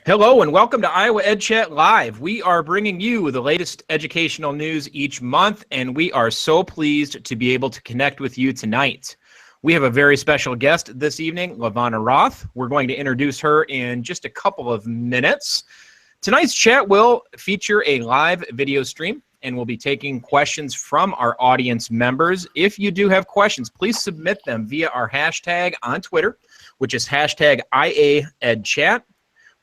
Hello and welcome to IAedChat Live. We are bringing you the latest educational news each month, and we are so pleased to be able to connect with you tonight. We have a very special guest this evening, LaVonna Roth. We're going to introduce her in just a couple of minutes. Tonight's chat will feature a live video stream, and we'll be taking questions from our audience members. If you do have questions, please submit them via our hashtag on Twitter, which is hashtag IAedChat.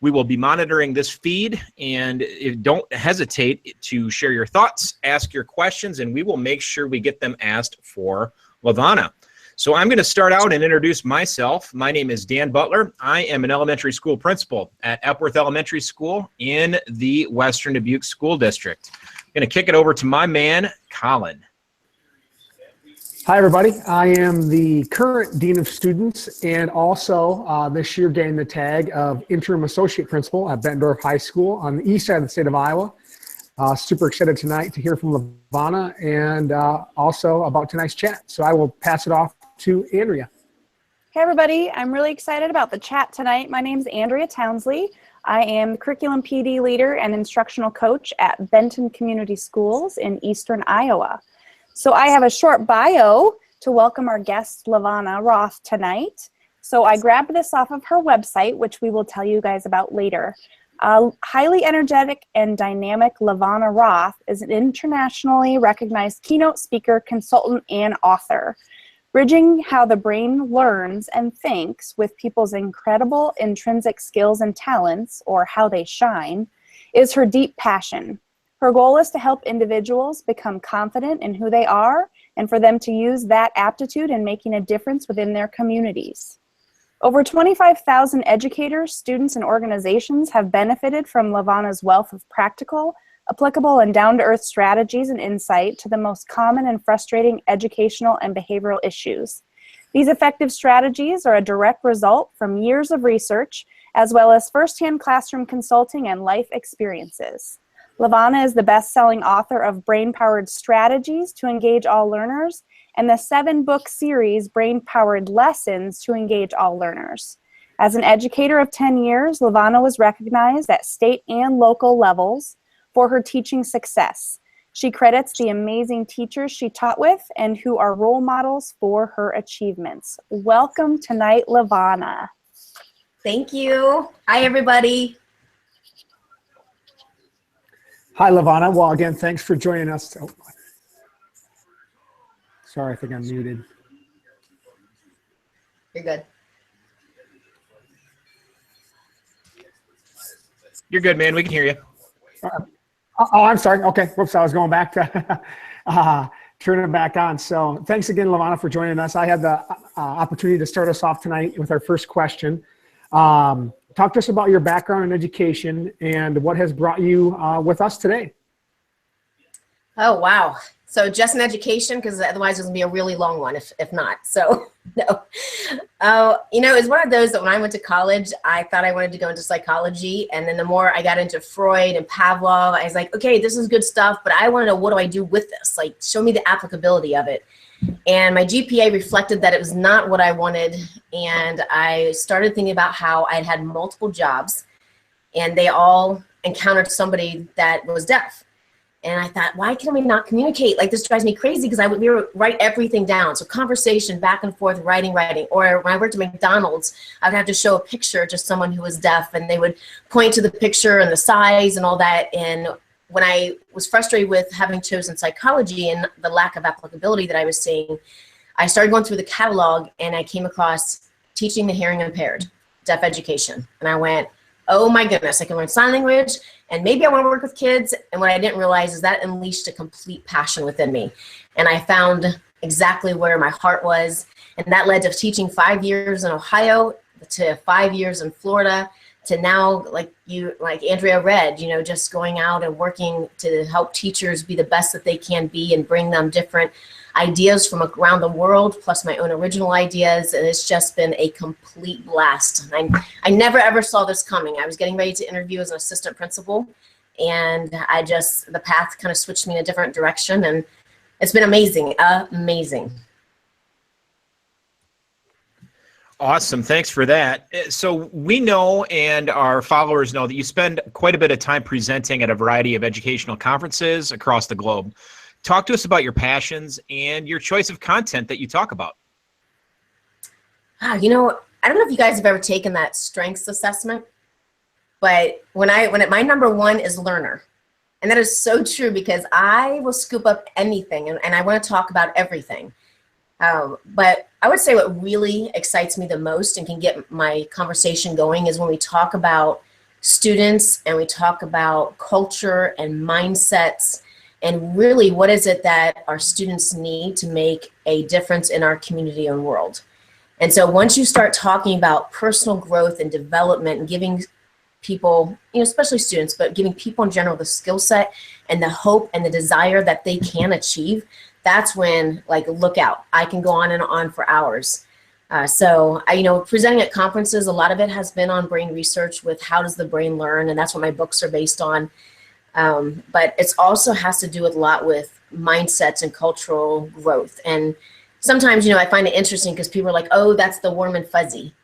We will be monitoring this feed, and don't hesitate to share your thoughts, ask your questions, and we will make sure we get them asked for LaVonna. So I'm going to start out and introduce myself. My name is Dan Butler. I am an elementary school principal at Epworth Elementary School in the Western Dubuque School District. I'm going to kick it over to my man, Colin. Hi, everybody. I am the current Dean of Students and also this year getting the tag of Interim Associate Principal at Bettendorf High School on the east side of the state of Iowa. Super excited tonight to hear from LaVonna and also about tonight's chat. So I will pass it off to Andrea. Hey, everybody. I'm really excited about the chat tonight. My name is Andrea Townsley. I am the Curriculum PD Leader and Instructional Coach at Benton Community Schools in Eastern Iowa. So I have a short bio to welcome our guest, LaVonna Roth, tonight. So I grabbed this off of her website, which we will tell you guys about later. Highly energetic and dynamic LaVonna Roth is an internationally recognized keynote speaker, consultant, and author. Bridging how the brain learns and thinks with people's incredible intrinsic skills and talents, or how they shine, is her deep passion. Her goal is to help individuals become confident in who they are and for them to use that aptitude in making a difference within their communities. Over 25,000 educators, students, and organizations have benefited from LaVonna's wealth of practical, applicable, and down-to-earth strategies and insight to the most common and frustrating educational and behavioral issues. These effective strategies are a direct result from years of research, as well as firsthand classroom consulting and life experiences. LaVonna is the best-selling author of Brain-Powered Strategies to Engage All Learners and the 7-book series Brain-Powered Lessons to Engage All Learners. As an educator of 10 years, LaVonna was recognized at state and local levels for her teaching success. She credits the amazing teachers she taught with and who are role models for her achievements. Welcome tonight, LaVonna. Thank you. Hi, everybody. Hi, LaVonna. Well, again, thanks for joining us. Oh, sorry, I think I'm muted. You're good. You're good, man. We can hear you. Oh, I'm sorry. Okay. Whoops. I was going back to turning it back on. So thanks again, LaVonna, for joining us. I had the opportunity to start us off tonight with our first question. Talk to us about your background in education and what has brought you with us today. Oh, wow. So just in education, because otherwise it's going to be a really long one if not. So, no. You know, it's one of those that when I went to college, I thought I wanted to go into psychology. And then the more I got into Freud and Pavlov, I was like, okay, this is good stuff, but I want to know, what do I do with this? Like, show me the applicability of it. And my GPA reflected that it was not what I wanted. And I started thinking about how I'd had multiple jobs and they all encountered somebody that was deaf. And I thought, why can we not communicate? Like, this drives me crazy, because I would write everything down. So conversation, back and forth, writing. Or when I worked at McDonald's, I would have to show a picture to someone who was deaf, and they would point to the picture and the size and all that. And when I was frustrated with having chosen psychology and the lack of applicability that I was seeing, I started going through the catalog, and I came across teaching the hearing impaired, deaf education. And I went, oh my goodness, I can learn sign language, and maybe I want to work with kids. And what I didn't realize is that unleashed a complete passion within me. And I found exactly where my heart was. And that led to teaching 5 years in Ohio, to 5 years in Florida, to now, like Andrea read, you know, just going out and working to help teachers be the best that they can be and bring them different ideas from around the world, plus my own original ideas. And it's just been a complete blast. I never ever saw this coming. I was getting ready to interview as an assistant principal, and the path kind of switched me in a different direction, and it's been amazing, amazing. Awesome. Thanks for that. So we know, and our followers know, that you spend quite a bit of time presenting at a variety of educational conferences across the globe. Talk to us about your passions and your choice of content that you talk about. I don't know if you guys have ever taken that strengths assessment, but my number one is learner. And that is so true, because I will scoop up anything and I want to talk about everything. But I would say what really excites me the most and can get my conversation going is when we talk about students and we talk about culture and mindsets, and really what is it that our students need to make a difference in our community and world. And so once you start talking about personal growth and development and giving people, especially students, but giving people in general the skill set and the hope and the desire that they can achieve, that's when, look out. I can go on and on for hours. So presenting at conferences, a lot of it has been on brain research with how does the brain learn, and that's what my books are based on. But it also has to do with a lot with mindsets and cultural growth. And sometimes, I find it interesting because people are like, oh, that's the warm and fuzzy.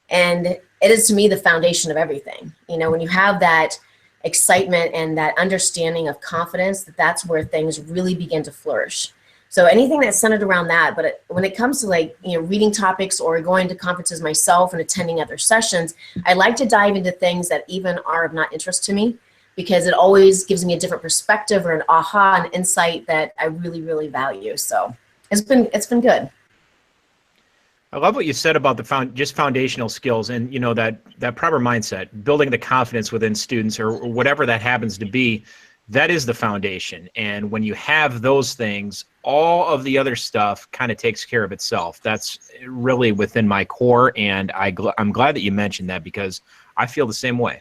And it is, to me, the foundation of everything. When you have that excitement and that understanding of confidence, that's where things really begin to flourish. So anything that's centered around that. But when it comes to reading topics or going to conferences myself and attending other sessions, I like to dive into things that even are of not interest to me, because it always gives me a different perspective or an aha, an insight that I really, really value. So it's been good. I love what you said about the foundational skills and, that proper mindset, building the confidence within students or whatever that happens to be. That is the foundation. And when you have those things, all of the other stuff kind of takes care of itself. That's really within my core. And I'm glad that you mentioned that, because I feel the same way.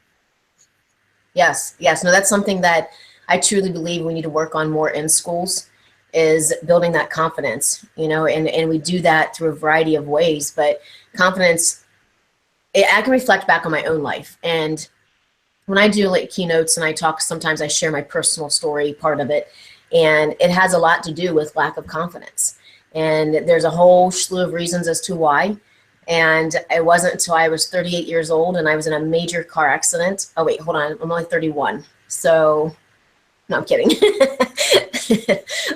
Yes. No, that's something that I truly believe we need to work on more in schools, is building that confidence, and we do that through a variety of ways. But confidence, I can reflect back on my own life. And when I do keynotes and I talk, sometimes I share my personal story, part of it, and it has a lot to do with lack of confidence. And there's a whole slew of reasons as to why. And it wasn't until I was 38 years old and I was in a major car accident. Oh, wait, hold on. I'm only 31. So, no, I'm kidding.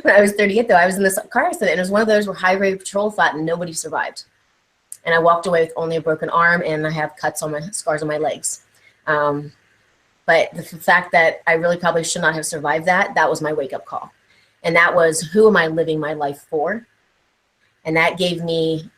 When I was 38, though, I was in this car accident. And it was one of those where highway patrol thought nobody survived. And I walked away with only a broken arm, and I have scars on my legs. But the fact that I really probably should not have survived that was my wake-up call. And that was, who am I living my life for? And that gave me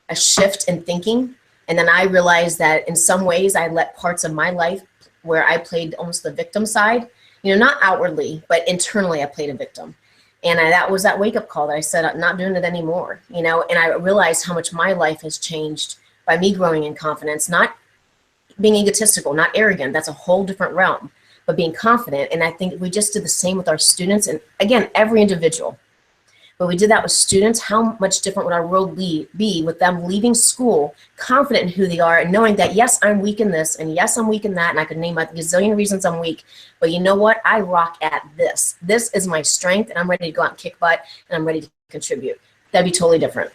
a shift in thinking. And then I realized that in some ways I let parts of my life where I played almost the victim side, not outwardly, but internally I played a victim. And that was that wake-up call that I said, I'm not doing it anymore, and I realized how much my life has changed by me growing in confidence, not being egotistical, not arrogant. That's a whole different realm, but being confident. And I think we just did the same with our students. And again, every individual. But we did that with students. How much different would our world be with them leaving school confident in who they are and knowing that, yes, I'm weak in this, and yes, I'm weak in that, and I could name a gazillion reasons I'm weak. But you know what? I rock at this. This is my strength, and I'm ready to go out and kick butt, and I'm ready to contribute. That'd be totally different.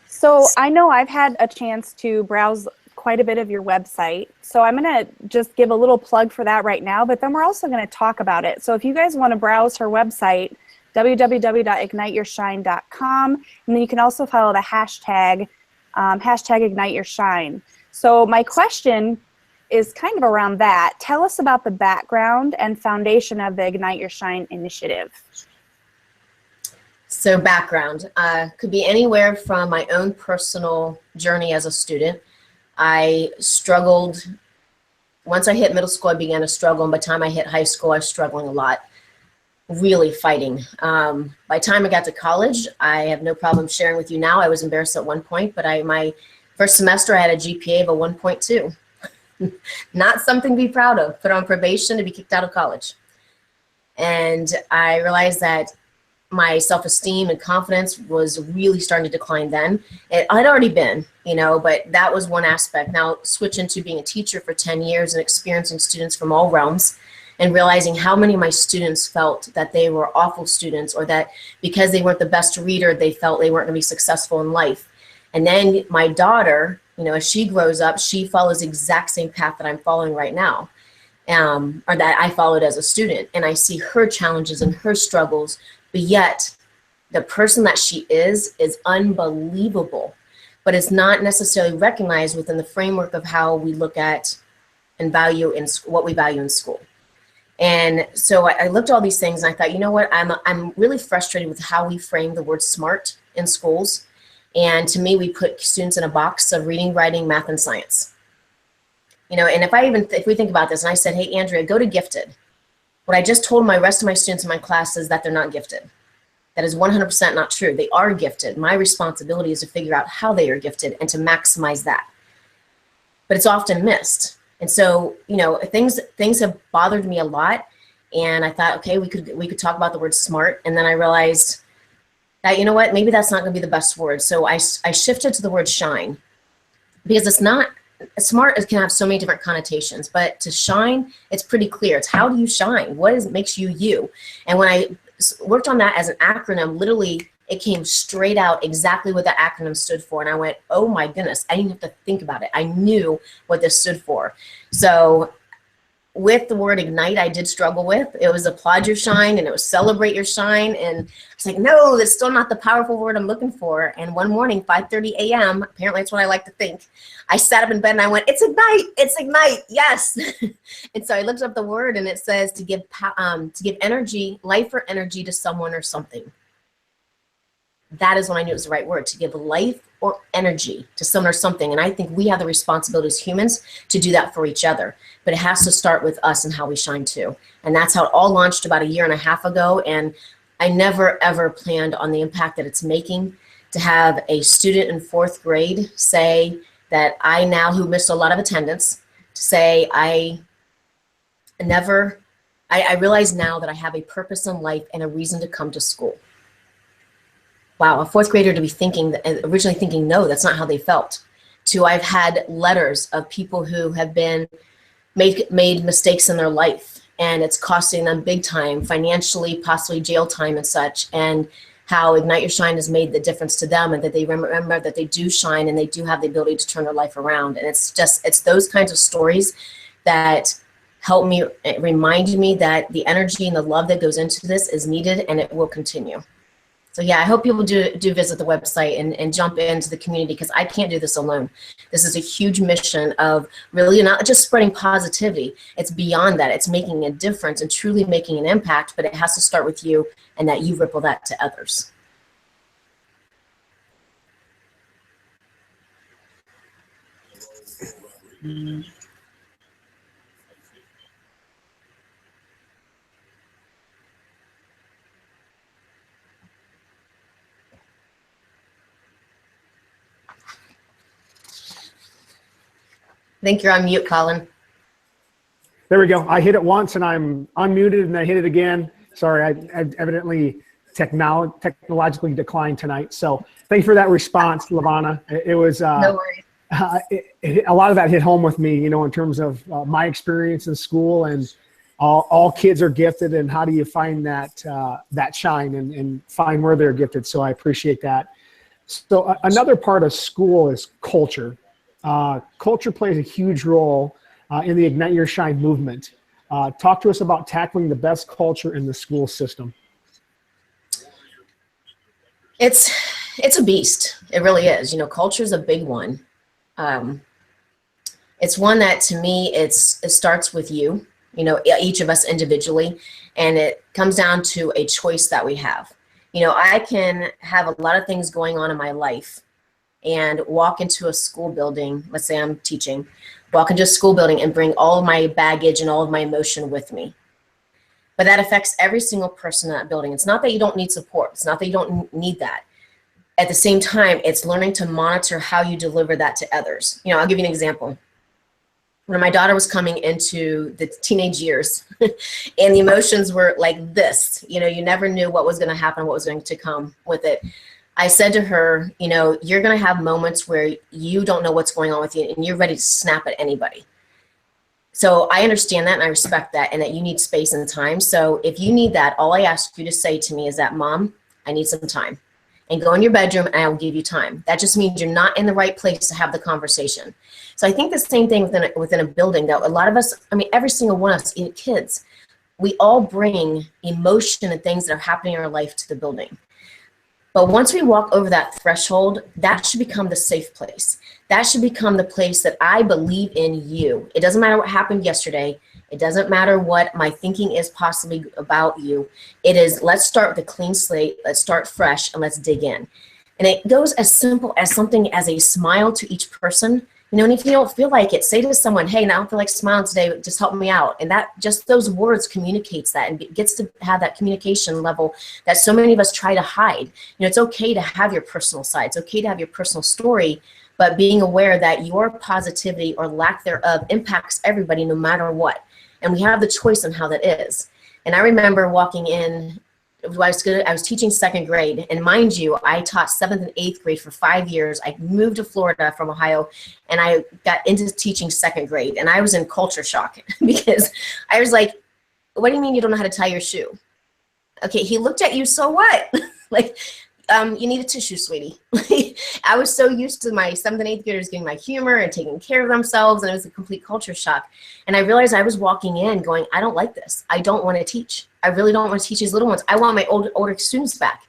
So I know I've had a chance to browse quite a bit of your website. So I'm going to just give a little plug for that right now, but then we're also going to talk about it. So if you guys want to browse her website, www.igniteyourshine.com, and then you can also follow the hashtag #IgniteYourShine. So my question is kind of around that. Tell us about the background and foundation of the Ignite Your Shine initiative. So background could be anywhere from my own personal journey as a student. I struggled. Once I hit middle school, I began to struggle. And by the time I hit high school, I was struggling a lot, really fighting. By the time I got to college, I have no problem sharing with you now. I was embarrassed at one point, but my first semester, I had a GPA of a 1.2. Not something to be proud of. Put on probation to be kicked out of college. And I realized that my self-esteem and confidence was really starting to decline then. It had already been, but that was one aspect. Now switch into being a teacher for 10 years and experiencing students from all realms and realizing how many of my students felt that they were awful students, or that because they weren't the best reader, they felt they weren't going to be successful in life. And then my daughter, as she grows up, she follows the exact same path that I'm following right now, or that I followed as a student. And I see her challenges and her struggles, but yet the person that she is unbelievable, but it's not necessarily recognized within the framework of how we look at and value in what we value in school. And so I looked at all these things and I thought, you know what, I'm really frustrated with how we frame the word smart in schools. And to me, we put students in a box of reading, writing, math, and science. And if we think about this, and I said, hey, Andrea, go to gifted. What I just told my rest of my students in my class is that they're not gifted. That is 100% not true. They are gifted. My responsibility is to figure out how they are gifted and to maximize that. But it's often missed. And so, things have bothered me a lot. And I thought, okay, we could talk about the word smart. And then I realized that, maybe that's not going to be the best word. So I shifted to the word shine, because it's not, smart can have so many different connotations, but to shine, it's pretty clear. It's how do you shine? What makes you you? And when I worked on that as an acronym, literally it came straight out exactly what that acronym stood for. And I went, oh my goodness, I didn't have to think about it. I knew what this stood for. So with the word ignite, I did struggle with. It was applaud your shine and it was celebrate your shine. And it's like, no, that's still not the powerful word I'm looking for. And one morning, 5:30 a.m., apparently that's what I like to think, I sat up in bed and I went, it's ignite, yes. And so I looked up the word and it says to give energy, life or energy to someone or something. That is when I knew it was the right word, to give life or energy to someone or something. And I think we have the responsibility as humans to do that for each other. But it has to start with us and how we shine too. And that's how it all launched about 1.5 years ago. And I never, ever planned on the impact that it's making. To have a student in 4th grade say that who missed a lot of attendance, to say I realize now that I have a purpose in life and a reason to come to school. Wow, a 4th grader to be originally thinking, no, that's not how they felt. To I've had letters of people who have been made mistakes in their life, and it's costing them big time, financially, possibly jail time and such, and how Ignite Your Shine has made the difference to them, and that they remember that they do shine and they do have the ability to turn their life around. And it's those kinds of stories that help me, remind me that the energy and the love that goes into this is needed, and it will continue. So yeah, I hope people do visit the website and jump into the community, because I can't do this alone. This is a huge mission of really not just spreading positivity. It's beyond that. It's making a difference and truly making an impact, but it has to start with you, and that you ripple that to others. I think you're on mute, Colin. There we go. I hit it once and I'm unmuted, and I hit it again. Sorry, I evidently technologically declined tonight. So thank you for that response, LaVonna. It was no worries. A lot of that hit home with me, in terms of my experience in school, and all kids are gifted, and how do you find that shine and find where they're gifted. So I appreciate that. So another part of school is culture. Culture plays a huge role in the Ignite Your Shine movement. Talk to us about tackling the best culture in the school system. It's a beast. It really is. Culture is a big one. It's one that, to me, it starts with you, each of us individually, and it comes down to a choice that we have. I can have a lot of things going on in my life and walk into a school building, let's say I'm teaching, walk into a school building and bring all of my baggage and all of my emotion with me. But that affects every single person in that building. It's not that you don't need support. It's not that you don't need that. At the same time, it's learning to monitor how you deliver that to others. I'll give you an example. When my daughter was coming into the teenage years and the emotions were like this, you never knew what was going to happen, what was going to come with it. I said to her, you're going to have moments where you don't know what's going on with you and you're ready to snap at anybody. So I understand that and I respect that, and that you need space and time. So if you need that, all I ask you to say to me is that, Mom, I need some time. And go in your bedroom and I will give you time. That just means you're not in the right place to have the conversation. So I think the same thing within a building, though. A lot of us, I mean, every single one of us, even kids, we all bring emotion and things that are happening in our life to the building. But once we walk over that threshold, that should become the safe place. That should become the place that I believe in you. It doesn't matter what happened yesterday. It doesn't matter what my thinking is possibly about you. It is, let's start with a clean slate. Let's start fresh and let's dig in. And it goes as simple as something as a smile to each person. You know, and if you don't feel like it, say to someone, hey, I don't feel like smiling today, just help me out. And that, just those words communicates that and gets to have that communication level that so many of us try to hide. You know, it's okay to have your personal side. It's okay to have your personal story, but being aware that your positivity or lack thereof impacts everybody no matter what. And we have the choice on how that is. And I remember walking in, I was teaching second grade, and mind you, I taught 7th and 8th grade for 5 years. I moved to Florida from Ohio, and I got into teaching second grade, and I was in culture shock because I was like, what do you mean you don't know how to tie your shoe? Okay, he looked at you, so what? Like, you need a tissue, sweetie. I was so used to my 7th and 8th graders getting my humor and taking care of themselves, and it was a complete culture shock. And I realized I was walking in going, I don't like this. I don't want to teach. I really don't want to teach these little ones. I want my older students back.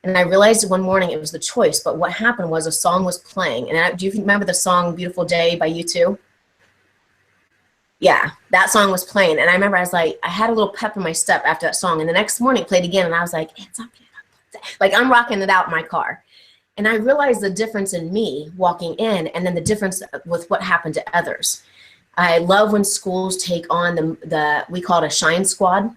And I realized one morning it was the choice, but what happened was a song was playing. And do you remember the song Beautiful Day by U2? Yeah, that song was playing. And I remember I was like, I had a little pep in my step after that song. And the next morning it played again, and I was like, it's up here. Like, I'm rocking it out in my car. And I realized the difference in me walking in, and then the difference with what happened to others. I love when schools take on we call it a shine squad.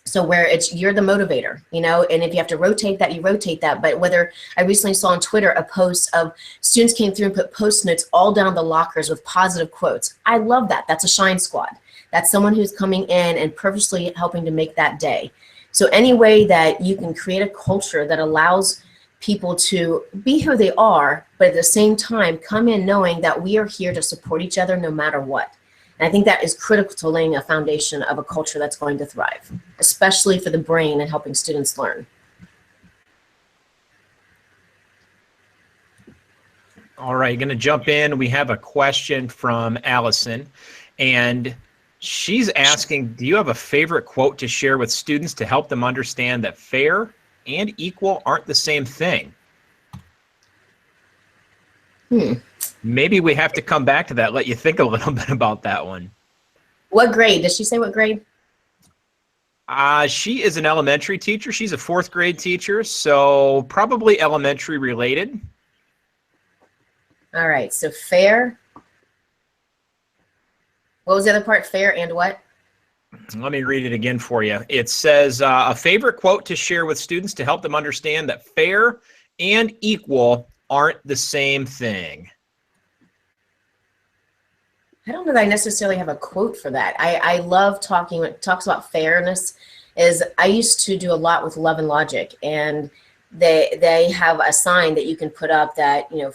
So where you're the motivator, you know, and if you have to rotate that, you rotate that. But whether I recently saw on Twitter a post of students came through and put Post-notes all down the lockers with positive quotes. I love that. That's a shine squad. That's someone who's coming in and purposely helping to make that day. So any way that you can create a culture that allows people to be who they are, but at the same time come in knowing that we are here to support each other no matter what. And I think that is critical to laying a foundation of a culture that's going to thrive, especially for the brain and helping students learn. All right, going to jump in. We have a question from Allison, and she's asking, do you have a favorite quote to share with students to help them understand that fair and equal aren't the same thing? Maybe we have to come back to that, let you think a little bit about that one. What grade? Does she say what grade? She is an elementary teacher. She's a 4th grade teacher, so probably elementary related. All right, so fair. What was the other part? Fair and what? Let me read it again for you. It says, a favorite quote to share with students to help them understand that fair and equal aren't the same thing. I don't know that I necessarily have a quote for that. I love talking, when it talks about fairness, is I used to do a lot with Love and Logic, and they have a sign that you can put up that, you know,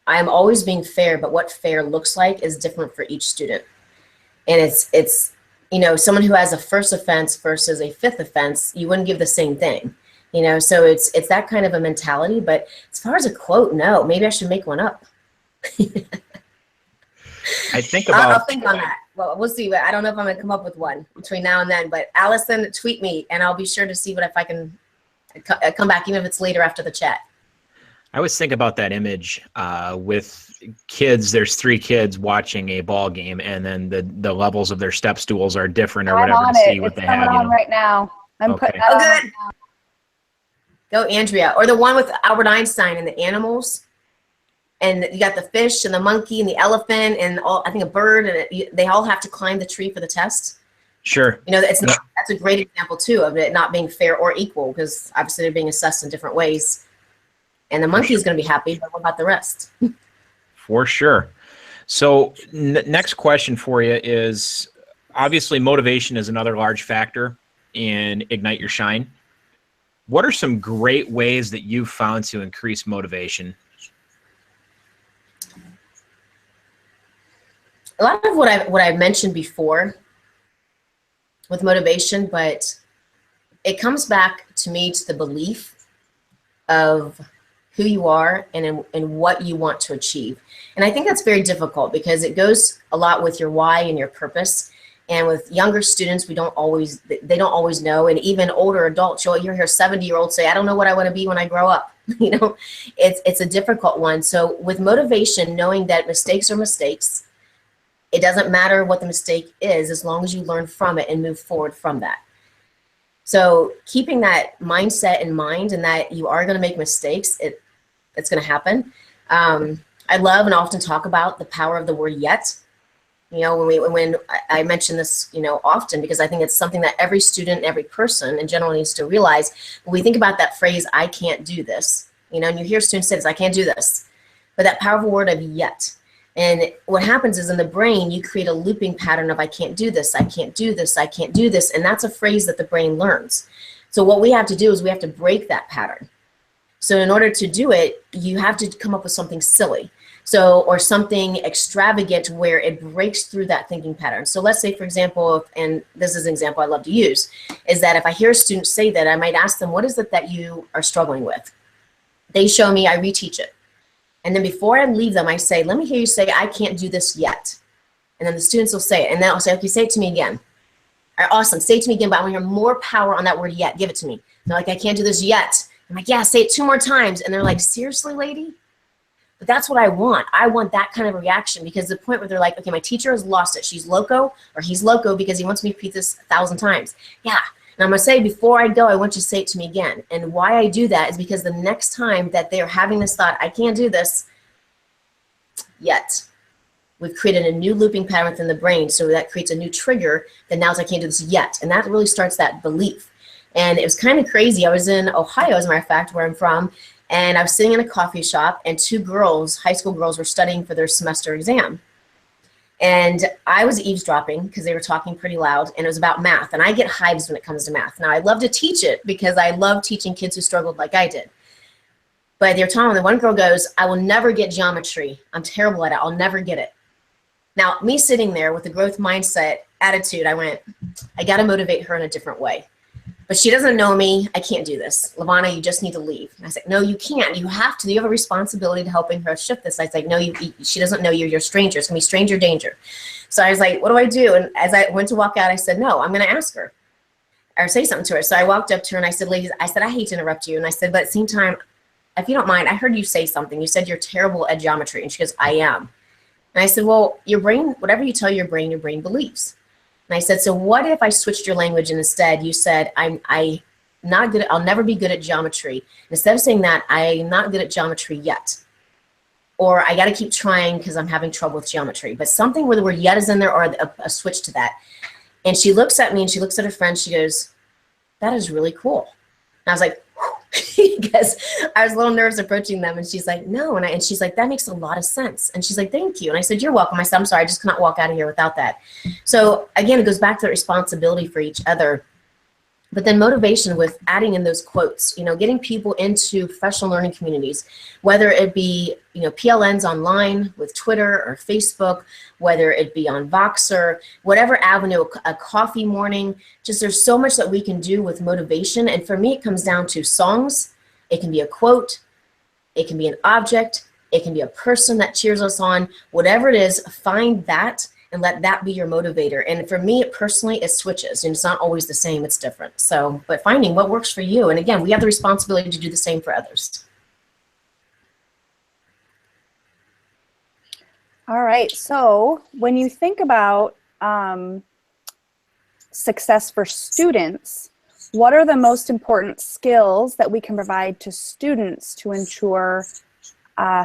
I'm always being fair, but what fair looks like is different for each student. And it's you know, someone who has a 1st offense versus a 5th offense, you wouldn't give the same thing. You know, so it's that kind of a mentality. But as far as a quote, no, maybe I should make one up. I think about. I'll think on that. Well, we'll see. I don't know if I'm gonna come up with one between now and then. But Allison, tweet me, and I'll be sure to see if I can come back, even if it's later after the chat. I always think about that image with kids. There's 3 kids watching a ball game, and then the levels of their step stools are different or whatever to see what they have. It's coming on right now. I'm putting that on. Good. Go, Andrea. Or the one with Albert Einstein and the animals. And you got the fish and the monkey and the elephant and I think a bird, and they all have to climb the tree for the test. Sure. You know, that's a great example too of it not being fair or equal, because obviously they're being assessed in different ways. And the monkey is going to be happy, but what about the rest? For sure. So next question for you is, obviously motivation is another large factor in Ignite Your Shine. What are some great ways that you've found to increase motivation? a lot of what I've mentioned before with motivation, but it comes back to me to the belief of who you are and what you want to achieve. And I think that's very difficult because it goes a lot with your why and your purpose. And with younger students, they don't always know. And even older adults, you'll hear 70-year-olds say, I don't know what I want to be when I grow up. You know, it's a difficult one. So with motivation, knowing that mistakes are mistakes, it doesn't matter what the mistake is as long as you learn from it and move forward from that. So keeping that mindset in mind and that you are going to make mistakes, it's going to happen. I love and often talk about the power of the word yet. You know, when I mention this, you know, often because I think it's something that every student, every person in general needs to realize. When we think about that phrase, I can't do this, you know, and you hear students say this, I can't do this, but that powerful word of yet. And what happens is in the brain, you create a looping pattern of I can't do this, I can't do this, I can't do this. And that's a phrase that the brain learns. So what we have to do is we have to break that pattern. So in order to do it, you have to come up with something silly. So, or something extravagant where it breaks through that thinking pattern. So let's say, for example, and this is an example I love to use, is that if I hear a student say that, I might ask them, what is it that you are struggling with? They show me, I reteach it. And then before I leave them, I say, let me hear you say, I can't do this yet. And then the students will say it. And then I'll say, okay, say it to me again. All right, awesome, say it to me again, but I want to hear more power on that word yet. Give it to me. They're like, I can't do this yet. I'm like, yeah, say it 2 more times. And they're like, seriously, lady? But that's what I want. I want that kind of reaction because the point where they're like, okay, my teacher has lost it. She's loco or he's loco because he wants me to repeat this 1,000 times. Yeah. And I'm going to say, before I go, I want you to say it to me again. And why I do that is because the next time that they're having this thought, I can't do this yet, we've created a new looping pattern within the brain. So that creates a new trigger that now I can't do this yet. And that really starts that belief. And it was kind of crazy. I was in Ohio, as a matter of fact, where I'm from. And I was sitting in a coffee shop and 2 girls, high school girls, were studying for their semester exam. And I was eavesdropping because they were talking pretty loud and it was about math. And I get hives when it comes to math. Now I love to teach it because I love teaching kids who struggled like I did. But they're telling me, one girl goes, I will never get geometry. I'm terrible at it. I'll never get it. Now me sitting there with the growth mindset attitude, I went, I got to motivate her in a different way. But she doesn't know me. I can't do this. LaVonna, you just need to leave. And I said, no, you can't. You have to. You have a responsibility to helping her shift this. I said, no, she doesn't know you. You're a stranger. It's going to be stranger danger. So I was like, what do I do? And as I went to walk out, I said, no, I'm going to ask her or say something to her. So I walked up to her and I said, ladies, I said, I hate to interrupt you. And I said, but at the same time, if you don't mind, I heard you say something. You said you're terrible at geometry. And she goes, I am. And I said, well, your brain, whatever you tell your brain believes. And I said, so what if I switched your language and instead you said, I'm not good, I'll never be good at geometry. Instead of saying that, I'm not good at geometry yet. Or I got to keep trying because I'm having trouble with geometry. But something where the word yet is in there or a switch to that. And she looks at me and she looks at her friend. She goes, that is really cool. And I was like, because I was a little nervous approaching them. And she's like, no. And she's like, that makes a lot of sense. And she's like, thank you. And I said, you're welcome. I said, I'm sorry, I just cannot walk out of here without that. So again, it goes back to the responsibility for each other. But then motivation with adding in those quotes, you know, getting people into professional learning communities, whether it be, you know, PLNs online with Twitter or Facebook, whether it be on Voxer, whatever avenue, a coffee morning, just there's so much that we can do with motivation. And for me, it comes down to songs. It can be a quote. It can be an object. It can be a person that cheers us on. Whatever it is, find that and let that be your motivator. And for me, personally, it switches. And it's not always the same. It's different. So, but finding what works for you. And again, we have the responsibility to do the same for others. All right. So when you think about success for students, what are the most important skills that we can provide to students to ensure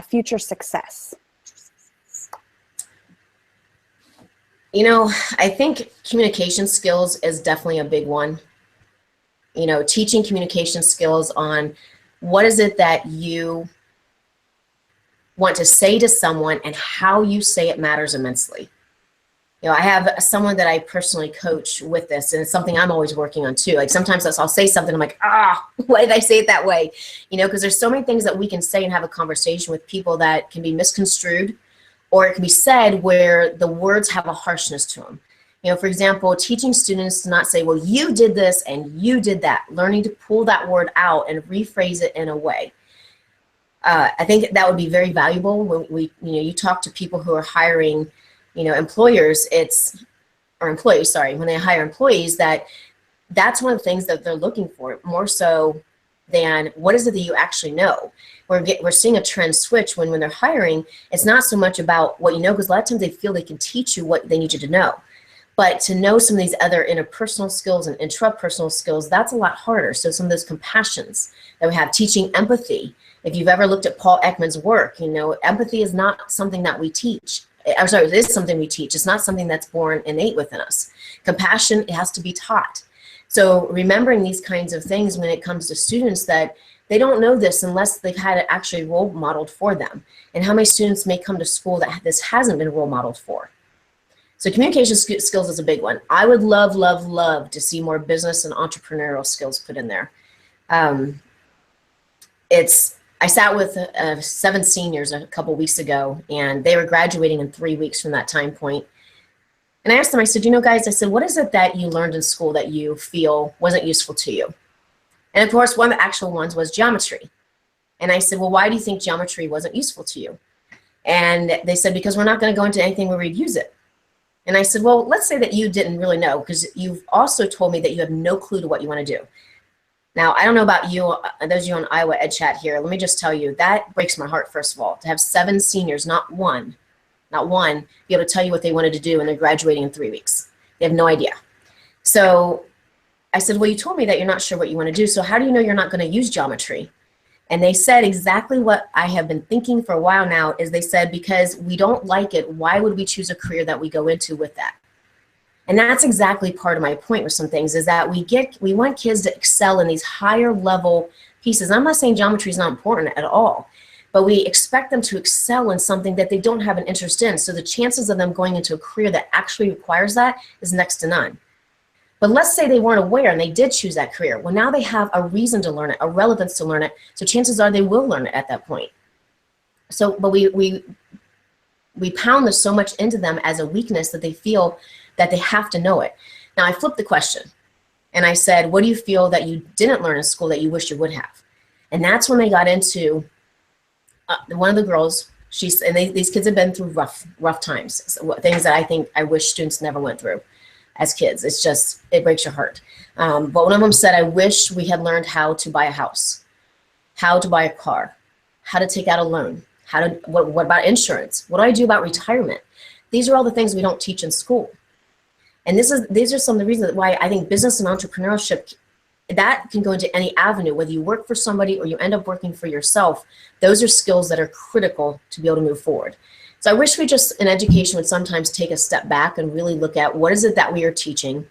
future success? You know, I think communication skills is definitely a big one. You know, teaching communication skills on what is it that you want to say to someone and how you say it matters immensely. You know, I have someone that I personally coach with this, and it's something I'm always working on too. Like sometimes I'll say something, I'm like, why did I say it that way? You know, because there's so many things that we can say and have a conversation with people that can be misconstrued or it can be said where the words have a harshness to them. For example, teaching students to not say, well, you did this and you did that, learning to pull that word out and rephrase it in a way. I think that would be very valuable when you talk to people who are hiring, employers, when they hire employees, that's one of the things that they're looking for, more so than what is it that you actually know. We're seeing a trend switch when they're hiring. It's not so much about what you know, because a lot of times they feel they can teach you what they need you to know. But to know some of these other interpersonal skills and intrapersonal skills, that's a lot harder. So some of those compassions that we have, teaching empathy. If you've ever looked at Paul Ekman's work, empathy is not something that we teach. I'm sorry, it is something we teach. It's not something that's born innate within us. Compassion, it has to be taught. So remembering these kinds of things when it comes to students, that they don't know this unless they've had it actually role modeled for them. And how many students may come to school that this hasn't been role modeled for? So communication skills is a big one. I would love, love, love to see more business and entrepreneurial skills put in there. I sat with 7 seniors a couple weeks ago, and they were graduating in 3 weeks from that time point. And I asked them, I said, guys, I said, what is it that you learned in school that you feel wasn't useful to you? And of course, one of the actual ones was geometry. And I said, well, why do you think geometry wasn't useful to you? And they said, because we're not going to go into anything where we'd use it. And I said, well, let's say that you didn't really know, because you've also told me that you have no clue to what you want to do. Now, I don't know about you, those of you on IAedChat here, let me just tell you, that breaks my heart, first of all, to have 7 seniors, not one, be able to tell you what they wanted to do, and they're graduating in 3 weeks. They have no idea. So I said, well, you told me that you're not sure what you want to do, so how do you know you're not going to use geometry? And they said exactly what I have been thinking for a while now, is they said, because we don't like it, why would we choose a career that we go into with that? And that's exactly part of my point with some things, is that we want kids to excel in these higher level pieces. I'm not saying geometry is not important at all, but we expect them to excel in something that they don't have an interest in. So the chances of them going into a career that actually requires that is next to none. But let's say they weren't aware and they did choose that career. Well, now they have a reason to learn it, a relevance to learn it. So chances are they will learn it at that point. So, but we pound this so much into them as a weakness that they feel that they have to know it. Now I flipped the question and I said, what do you feel that you didn't learn in school that you wish you would have? And that's when they got into, one of the girls, these kids have been through rough times, things that I think I wish students never went through as kids. It's just, it breaks your heart. But one of them said, I wish we had learned how to buy a house, how to buy a car, how to take out a loan, what about insurance? What do I do about retirement? These are all the things we don't teach in school. And these are some of the reasons why I think business and entrepreneurship, that can go into any avenue, whether you work for somebody or you end up working for yourself. Those are skills that are critical to be able to move forward. So I wish we just, in education, would sometimes take a step back and really look at what is it that we are teaching,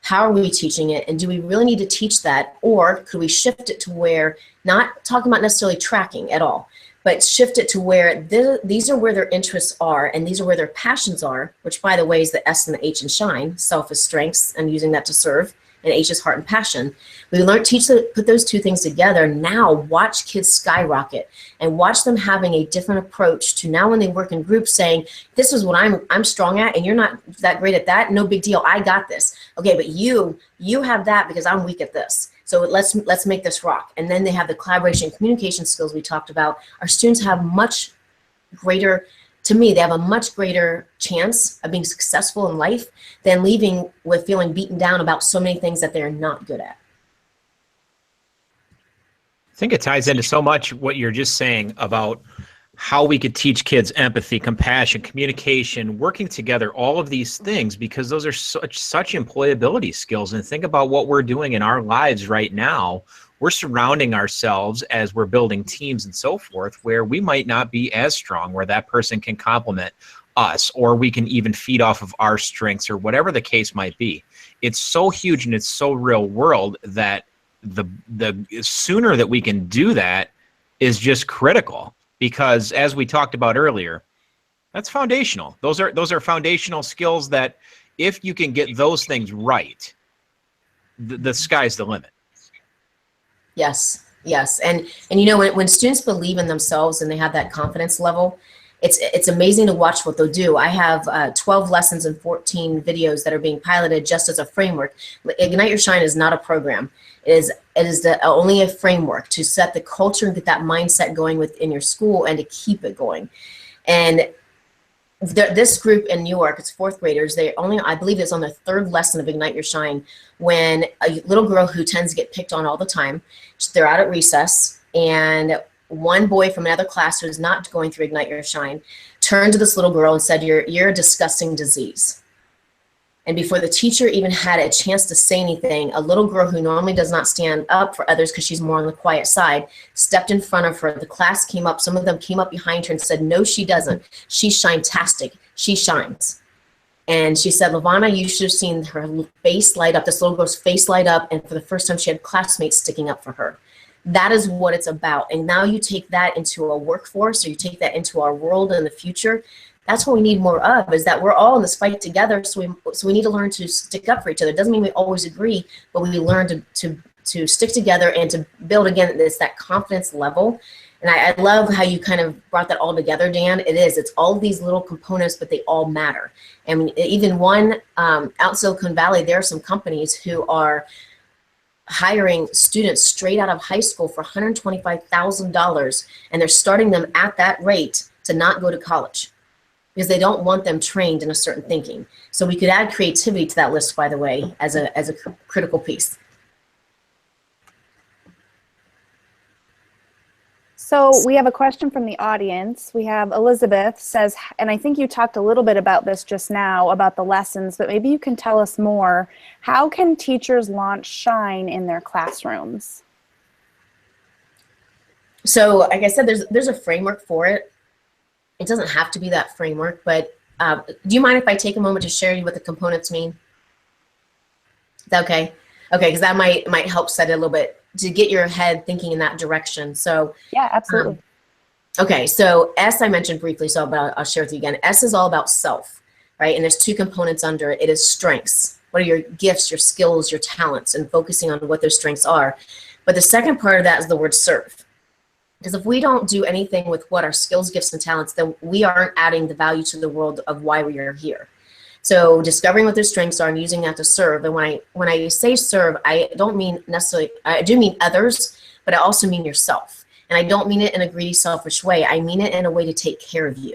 how are we teaching it, and do we really need to teach that, or could we shift it to where, not talking about necessarily tracking at all, but shift it to where these are where their interests are and these are where their passions are, which by the way is the S and the H in shine. Self is strengths and using that to serve, and H is heart and passion. We put those two things together. Now watch kids skyrocket and watch them having a different approach to now when they work in groups saying, this is what I'm strong at and you're not that great at that. No big deal. I got this. Okay, but you have that because I'm weak at this. So let's make this rock. And then they have the collaboration and communication skills we talked about. Our students have much greater, to me, they have a much greater chance of being successful in life than leaving with feeling beaten down about so many things that they're not good at. I think it ties into so much what you're just saying about how we could teach kids empathy, compassion, communication, working together, all of these things, because those are such employability skills. And think about what we're doing in our lives right now. We're surrounding ourselves as we're building teams and so forth, where we might not be as strong, where that person can complement us, or we can even feed off of our strengths, or whatever the case might be. It's so huge and it's so real world that the sooner that we can do that is just critical. Because as we talked about earlier, that's foundational. Those are foundational skills that if you can get those things right, the sky's the limit. Yes. And you know, when students believe in themselves and they have that confidence level, it's amazing to watch what they'll do. I have 12 lessons and 14 videos that are being piloted just as a framework. Ignite Your Shine is not a program. It is only a framework to set the culture and get that mindset going within your school and to keep it going. And this group in New York, it's fourth graders, I believe it's on the third lesson of Ignite Your Shine, when a little girl who tends to get picked on all the time, they're out at recess, and one boy from another class who's not going through Ignite Your Shine turned to this little girl and said, you're a disgusting disease. And before the teacher even had a chance to say anything, a little girl who normally does not stand up for others because she's more on the quiet side, stepped in front of her. The class came up. Some of them came up behind her and said, no, she doesn't. She's shine-tastic. She shines. And she said, LaVonna, you should have seen her face light up, this little girl's face light up, and for the first time she had classmates sticking up for her. That is what it's about. And now you take that into a workforce, or you take that into our world in the future. That's what we need more of, is that we're all in this fight together. So we need to learn to stick up for each other. It doesn't mean we always agree, but we learn to stick together and to build, again, that confidence level. And I love how you kind of brought that all together, Dan. It's all these little components, but they all matter. I mean, even one out in Silicon Valley, there are some companies who are hiring students straight out of high school for $125,000, and they're starting them at that rate to not go to college, because they don't want them trained in a certain thinking. So we could add creativity to that list, by the way, as a critical piece. So we have a question from the audience. We have Elizabeth says, and I think you talked a little bit about this just now, about the lessons, but maybe you can tell us more. How can teachers launch Shine in their classrooms? So like I said, there's a framework for it. It doesn't have to be that framework, but do you mind if I take a moment to share you what the components mean? Is that okay? Okay, because that might help set it a little bit, to get your head thinking in that direction. So yeah, absolutely. Okay, so S I mentioned briefly, so I'll share with you again. S is all about self, right? And there's two components under it. It is strengths. What are your gifts, your skills, your talents, and focusing on what those strengths are. But the second part of that is the word serve. Because if we don't do anything with what our skills, gifts, and talents, then we aren't adding the value to the world of why we are here. So discovering what their strengths are and using that to serve. And when I say serve, I don't mean necessarily, I do mean others, but I also mean yourself. And I don't mean it in a greedy, selfish way. I mean it in a way to take care of you.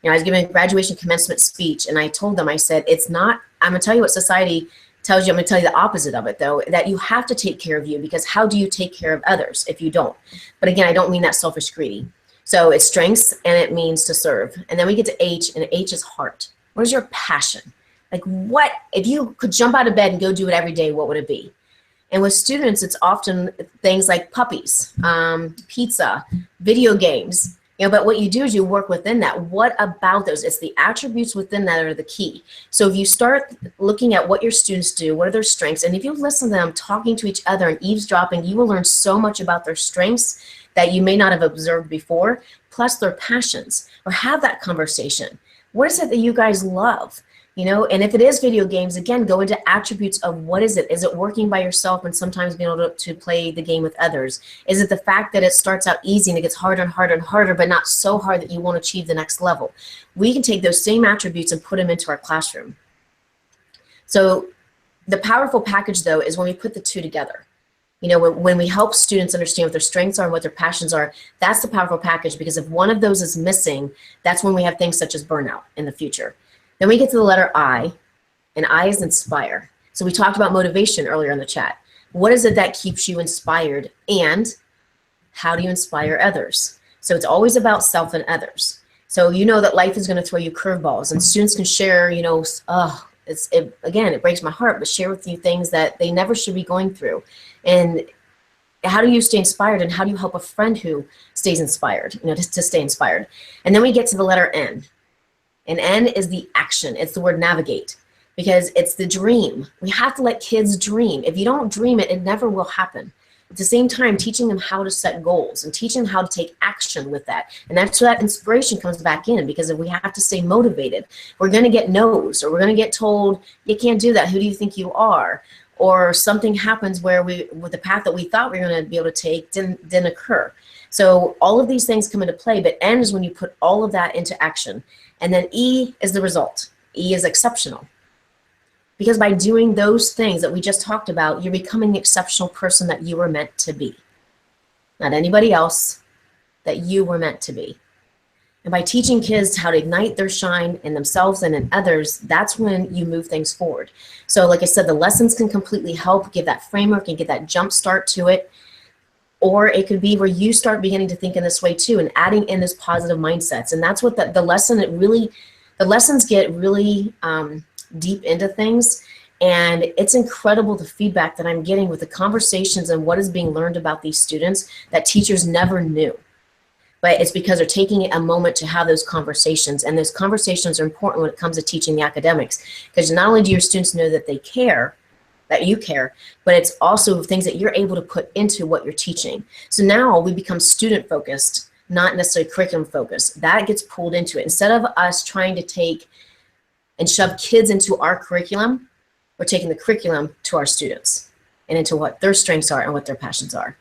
You know, I was giving a graduation commencement speech, and I told them, I said, it's not, I'm going to tell you what society tells you. I'm going to tell you the opposite of it, though, that you have to take care of you, because how do you take care of others if you don't? But again, I don't mean that selfish, greedy. So it's strengths, and it means to serve. And then we get to H, and H is heart. What is your passion? Like, what, if you could jump out of bed and go do it every day, what would it be? And with students, it's often things like puppies, pizza, video games. You know, but what you do is you work within that. What about those? It's the attributes within that are the key. So if you start looking at what your students do, what are their strengths, and if you listen to them talking to each other and eavesdropping, you will learn so much about their strengths that you may not have observed before, plus their passions, or have that conversation. What is it that you guys love? You know, and if it is video games, again, go into attributes of what is it? Is it working by yourself and sometimes being able to play the game with others? Is it the fact that it starts out easy and it gets harder and harder and harder, but not so hard that you won't achieve the next level? We can take those same attributes and put them into our classroom. So the powerful package, though, is when we put the two together. You know, when we help students understand what their strengths are and what their passions are, that's the powerful package, because if one of those is missing, that's when we have things such as burnout in the future. Then we get to the letter I, and I is inspire. So we talked about motivation earlier in the chat. What is it that keeps you inspired, and how do you inspire others? So it's always about self and others. So you know that life is going to throw you curveballs, and students can share, you know, again, it breaks my heart, but share with you things that they never should be going through. And how do you stay inspired, and how do you help a friend who stays inspired, you know, to stay inspired? And then we get to the letter N. And N is the action. It's the word navigate, because it's the dream. We have to let kids dream. If you don't dream it, it never will happen. At the same time, teaching them how to set goals and teaching them how to take action with that. And that's where that inspiration comes back in, because if we have to stay motivated, we're going to get no's, or we're going to get told, you can't do that. Who do you think you are? Or something happens where with the path that we thought we were going to be able to take didn't occur. So all of these things come into play, but N is when you put all of that into action. And then E is the result. E is exceptional. Because by doing those things that we just talked about, you're becoming the exceptional person that you were meant to be. Not anybody else, that you were meant to be. And by teaching kids how to ignite their shine in themselves and in others, that's when you move things forward. So like I said, the lessons can completely help give that framework and get that jump start to it. Or it could be where you start beginning to think in this way too and adding in those positive mindsets. And that's what the lessons get really deep into things. And it's incredible the feedback that I'm getting with the conversations and what is being learned about these students that teachers never knew. But it's because they're taking a moment to have those conversations. And those conversations are important when it comes to teaching the academics. Because not only do your students know that they care, that you care, but it's also things that you're able to put into what you're teaching. So now we become student focused, not necessarily curriculum focused. That gets pulled into it. Instead of us trying to take and shove kids into our curriculum, we're taking the curriculum to our students and into what their strengths are and what their passions are.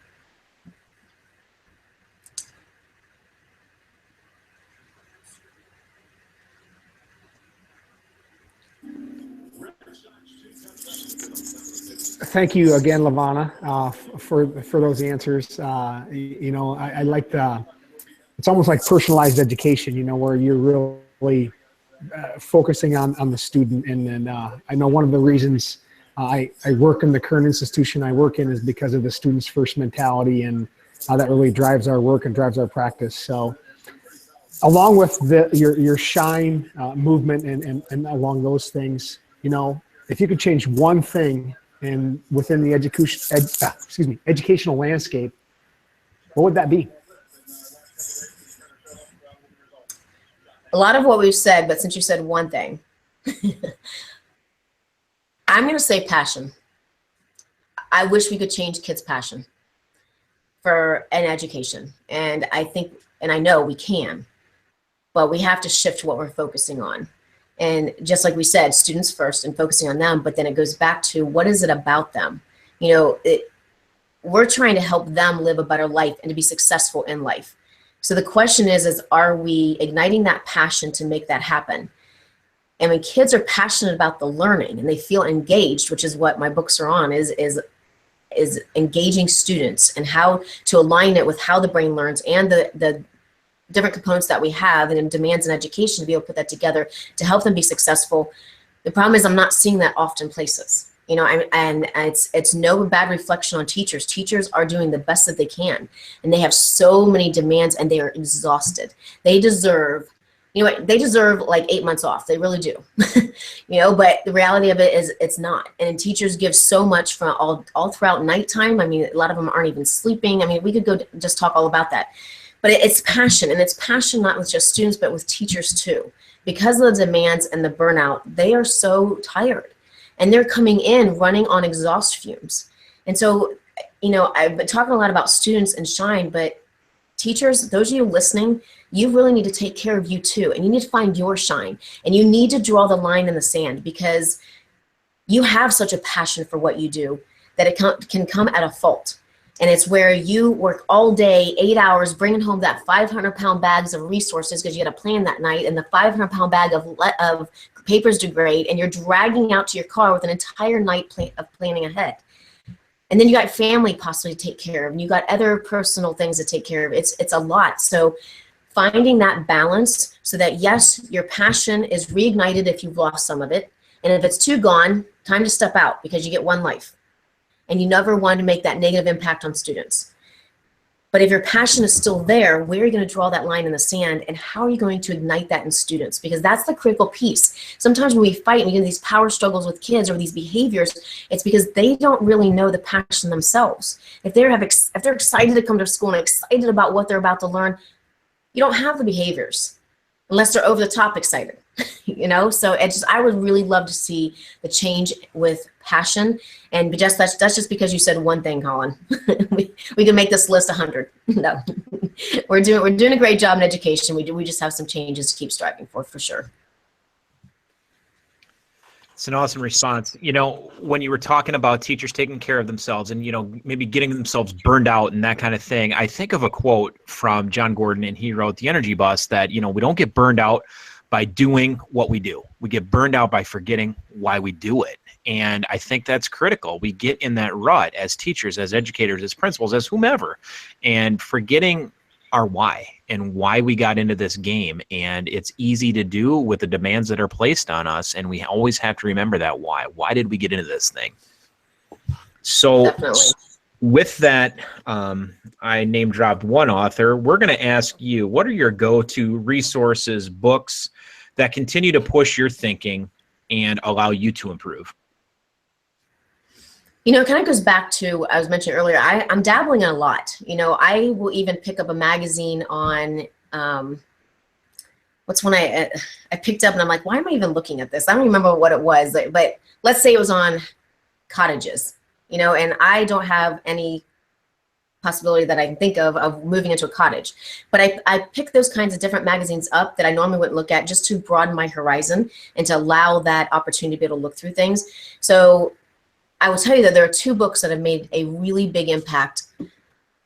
Thank you again, LaVonna, for those answers. You know, I like it's almost like personalized education, you know, where you're really focusing on the student. And then I know one of the reasons I work in the current institution I work in is because of the students first mentality, and how that really drives our work and drives our practice. So along with your shine movement and along those things, you know, if you could change one thing within the educational landscape, what would that be? A lot of what we've said, but since you said one thing, I'm going to say passion. I wish we could change kids' passion for an education. And I think, and I know we can, but we have to shift what we're focusing on. And just like we said, students first and focusing on them, but then it goes back to what is it about them? You know, we're trying to help them live a better life and to be successful in life. So the question is are we igniting that passion to make that happen? And when kids are passionate about the learning and they feel engaged, which is what my books are on, is engaging students and how to align it with how the brain learns and the different components that we have and demands in education to be able to put that together to help them be successful. The problem is I'm not seeing that often places. You know, and it's no bad reflection on teachers. Teachers are doing the best that they can, and they have so many demands, and they are exhausted. They deserve, you know what, they deserve like 8 months off. They really do. You know, but the reality of it is it's not. And teachers give so much from all throughout nighttime. I mean, a lot of them aren't even sleeping. I mean, we could go just talk all about that. But it's passion, and it's passion not with just students, but with teachers too. Because of the demands and the burnout, they are so tired. And they're coming in running on exhaust fumes. And so, you know, I've been talking a lot about students and shine, but teachers, those of you listening, you really need to take care of you too. And you need to find your shine. And you need to draw the line in the sand, because you have such a passion for what you do that it can come at a fault. And it's where you work all day, 8 hours, bringing home that 500-pound bags of resources because you had a plan that night, and the 500-pound bag of papers to grade, and you're dragging out to your car with an entire night of planning ahead. And then you got family possibly to take care of, and you got other personal things to take care of. It's a lot. So finding that balance so that, yes, your passion is reignited if you've lost some of it. And if it's too gone, time to step out, because you get one life. And you never want to make that negative impact on students. But if your passion is still there, where are you going to draw that line in the sand, and how are you going to ignite that in students? Because that's the critical piece. Sometimes when we fight and we get these power struggles with kids or these behaviors, it's because they don't really know the passion themselves. If they're excited to come to school and excited about what they're about to learn, you don't have the behaviors unless they're over the top excited. You know, so I would really love to see the change with passion. And that's just because you said one thing, Colin. we can make this list 100. No, we're doing a great job in education. We just have some changes to keep striving for sure. It's an awesome response. You know, when you were talking about teachers taking care of themselves and, you know, maybe getting themselves burned out and that kind of thing, I think of a quote from John Gordon, and he wrote The Energy Bus, that, you know, we don't get burned out by doing what we do. We get burned out by forgetting why we do it. And I think that's critical. We get in that rut as teachers, as educators, as principals, as whomever, and forgetting our why and why we got into this game. And it's easy to do with the demands that are placed on us. And we always have to remember that why. Why did we get into this thing? So Definitely. with that, I name dropped one author. We're going to ask you, what are your go-to resources, books that continue to push your thinking and allow you to improve? You know, it kind of goes back to, I was mentioning earlier, I'm dabbling in a lot. You know, I will even pick up a magazine on, what's one I picked up and I'm like, why am I even looking at this? I don't remember what it was, but let's say it was on cottages, you know, and I don't have any possibility that I can think of moving into a cottage. But I pick those kinds of different magazines up that I normally wouldn't look at, just to broaden my horizon and to allow that opportunity to be able to look through things. So I will tell you that there are two books that have made a really big impact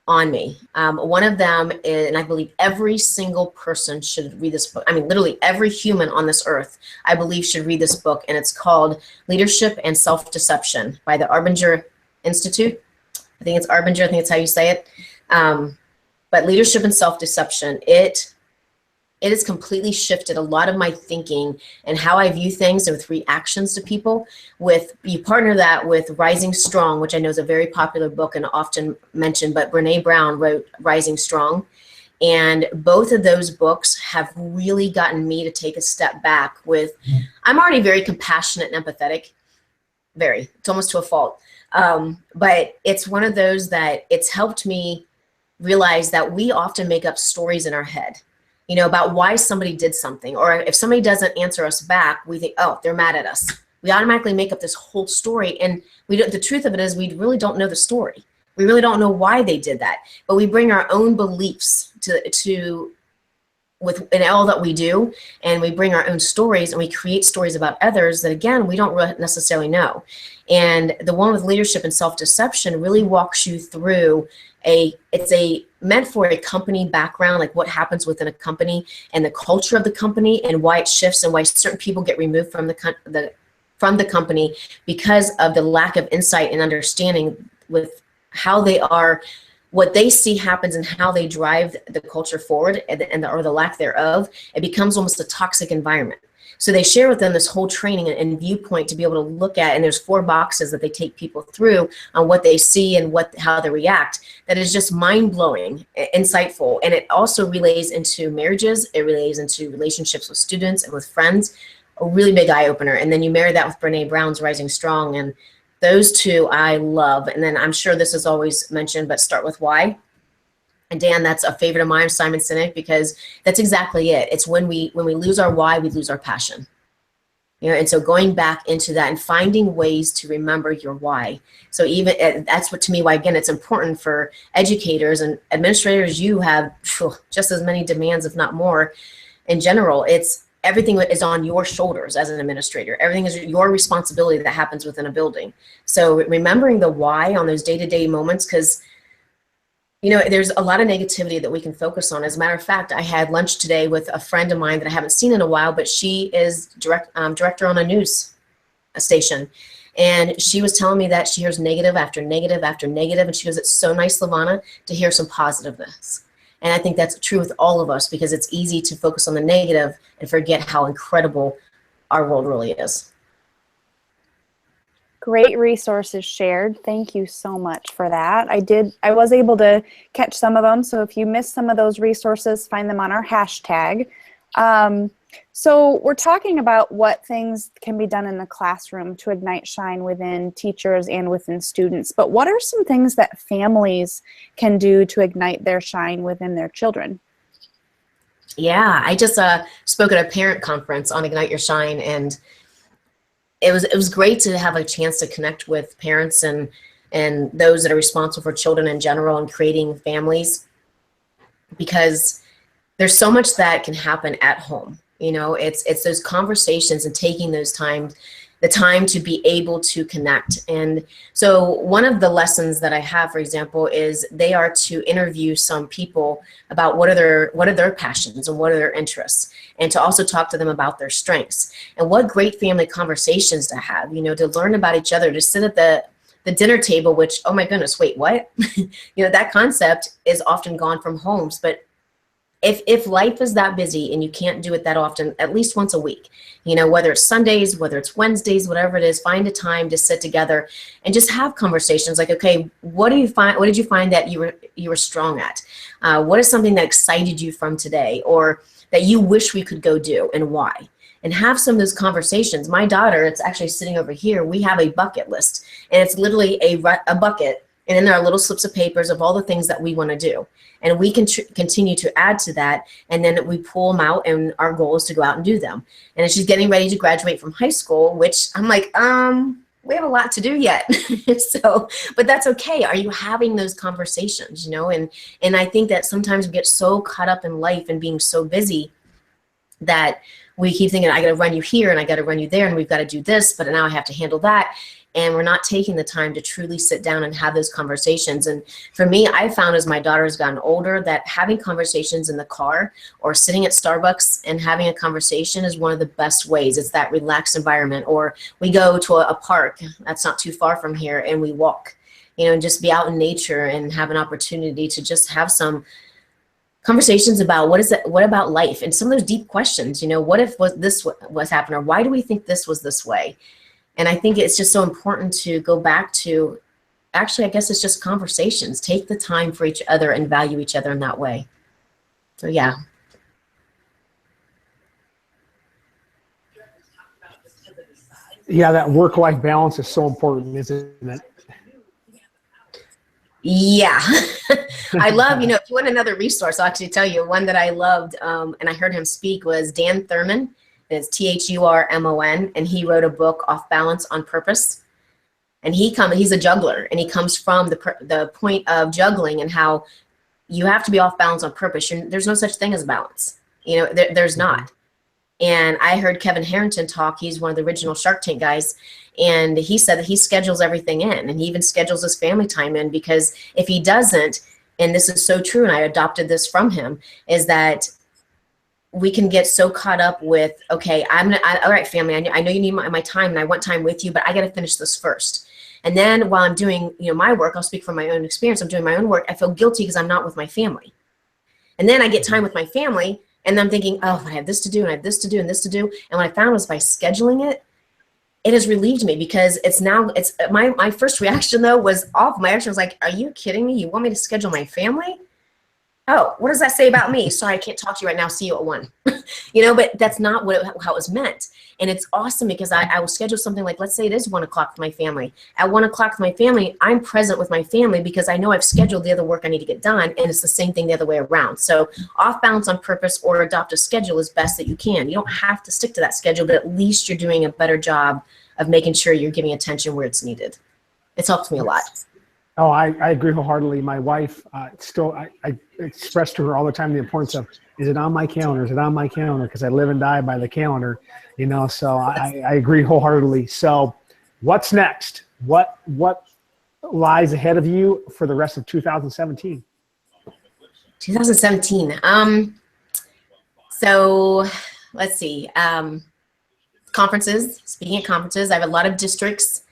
on me. One of them is, and I believe every single person should read this book. I mean, literally every human on this earth, I believe, should read this book. And it's called Leadership and Self-Deception by the Arbinger Institute. I think it's Arbinger, I think it's how you say it. But Leadership and Self-Deception, it has completely shifted a lot of my thinking and how I view things, and with reactions to people. You partner that with Rising Strong, which I know is a very popular book and often mentioned, but Brene Brown wrote Rising Strong. And both of those books have really gotten me to take a step back with, I'm already very compassionate and empathetic, it's almost to a fault. But it's one of those that it's helped me realize that we often make up stories in our head, you know, about why somebody did something. Or if somebody doesn't answer us back, we think, oh, they're mad at us. We automatically make up this whole story. And the truth of it is, we really don't know the story. We really don't know why they did that. But we bring our own beliefs in all that we do, and we bring our own stories, and we create stories about others that, again, we don't necessarily know. And the one with Leadership and Self-Deception really walks you through it's meant for a company background, like what happens within a company and the culture of the company and why it shifts and why certain people get removed from the company because of the lack of insight and understanding with how they are, what they see happens and how they drive the culture forward or the lack thereof. It becomes almost a toxic environment. So they share with them this whole training and viewpoint to be able to look at, and there's 4 boxes that they take people through on what they see and how they react. That is just mind-blowing, insightful. And it also relays into marriages. It relays into relationships with students and with friends. A really big eye-opener. And then you marry that with Brene Brown's Rising Strong, and those two I love. And then I'm sure this is always mentioned, but Start With Why. And Dan, that's a favorite of mine, Simon Sinek, because that's exactly it. It's when we lose our why, we lose our passion. You know, and so going back into that and finding ways to remember your why. So even that's what, to me, why, again, it's important for educators and administrators. You have just as many demands, if not more. In general, it's everything is on your shoulders as an administrator. Everything is your responsibility that happens within a building. So remembering the why on those day-to-day moments, because you know, there's a lot of negativity that we can focus on. As a matter of fact, I had lunch today with a friend of mine that I haven't seen in a while, but she is director on a news station. And she was telling me that she hears negative after negative after negative. And she goes, it's so nice, LaVonna, to hear some positiveness. And I think that's true with all of us, because it's easy to focus on the negative and forget how incredible our world really is. Great resources shared. Thank you so much for that. I was able to catch some of them. So if you missed some of those resources, find them on our hashtag. So we're talking about what things can be done in the classroom to ignite shine within teachers and within students. But what are some things that families can do to ignite their shine within their children? Yeah, I just spoke at a parent conference on Ignite Your Shine, and it was great to have a chance to connect with parents and those that are responsible for children in general and creating families, because there's so much that can happen at home. You know, it's those conversations and taking the the time to be able to connect. And so one of the lessons that I have, for example, is they are to interview some people about what are their passions and what are their interests, and to also talk to them about their strengths. And what great family conversations to have, you know, to learn about each other, to sit at the dinner table, which, oh my goodness, wait, what? You know, that concept is often gone from homes. But if life is that busy and you can't do it that often, at least once a week, you know, whether it's Sundays, whether it's Wednesdays, whatever it is, find a time to sit together and just have conversations like, okay, what did you find that you were strong at? What is something that excited you from today, or that you wish we could go do, and why? And have some of those conversations. My daughter, it's actually sitting over here, we have a bucket list, and it's literally a bucket, and then there are little slips of papers of all the things that we want to do. And we can continue to add to that, and then we pull them out, and our goal is to go out and do them. And as she's getting ready to graduate from high school, which I'm like, we have a lot to do yet. So, but that's okay. Are you having those conversations, you know? And I think that sometimes we get so caught up in life and being so busy that we keep thinking, I got to run you here and I got to run you there, and we've got to do this, but now I have to handle that. And we're not taking the time to truly sit down and have those conversations. And for me, I found as my daughter's gotten older that having conversations in the car or sitting at Starbucks and having a conversation is one of the best ways. It's that relaxed environment. Or we go to a park that's not too far from here and we walk, you know, and just be out in nature and have an opportunity to just have some conversations about what about life, and some of those deep questions, you know, what if this was happening, or why do we think this was this way? And I think it's just so important to go back to, actually, I guess it's just conversations. Take the time for each other and value each other in that way. So, yeah. Yeah, that work-life balance is so important, isn't it? Yeah. I love, you know, if you want another resource, I'll actually tell you one that I loved, and I heard him speak, was Dan Thurman. It's Thurmon, and he wrote a book, Off Balance on Purpose. And he's a juggler, and he comes from the point of juggling and how you have to be off balance on purpose. There's no such thing as balance. You know, there's not. And I heard Kevin Harrington talk. He's one of the original Shark Tank guys. And he said that he schedules everything in, and he even schedules his family time in, because if he doesn't, and this is so true, and I adopted this from him, is that we can get so caught up with, okay, all right, family, I know you need my time, and I want time with you, but I got to finish this first. And then while I'm doing, you know, my work, I'll speak from my own experience. I'm doing my own work. I feel guilty because I'm not with my family. And then I get time with my family, and I'm thinking, oh, I have this to do, and I have this to do, and this to do. And what I found was by scheduling it, it has relieved me, because it's my first reaction though was off. My reaction was like, are you kidding me? You want me to schedule my family? Oh, what does that say about me? Sorry, I can't talk to you right now. See you at 1. You know, but that's not how it was meant. And it's awesome, because I will schedule something like, let's say it is 1 o'clock with my family. At 1 o'clock with my family, I'm present with my family, because I know I've scheduled the other work I need to get done, and it's the same thing the other way around. So off balance on purpose or adopt a schedule as best that you can. You don't have to stick to that schedule, but at least you're doing a better job of making sure you're giving attention where it's needed. It's helped me a lot. Oh, I agree wholeheartedly. My wife, I express to her all the time the importance of, is it on my calendar? Is it on my calendar? Because I live and die by the calendar, you know, so I agree wholeheartedly. So what's next? What lies ahead of you for the rest of 2017? 2017. So let's see. Conferences, speaking at conferences, I have a lot of districts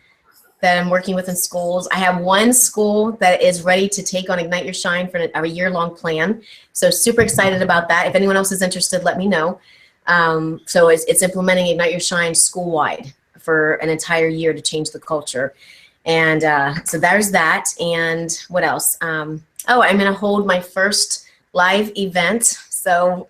that I'm working with in schools. I have one school that is ready to take on Ignite Your Shine for a year-long plan. So super excited about that. If anyone else is interested, let me know. So it's implementing Ignite Your Shine school-wide for an entire year to change the culture. And so there's that. And what else? I'm going to hold my first live event. So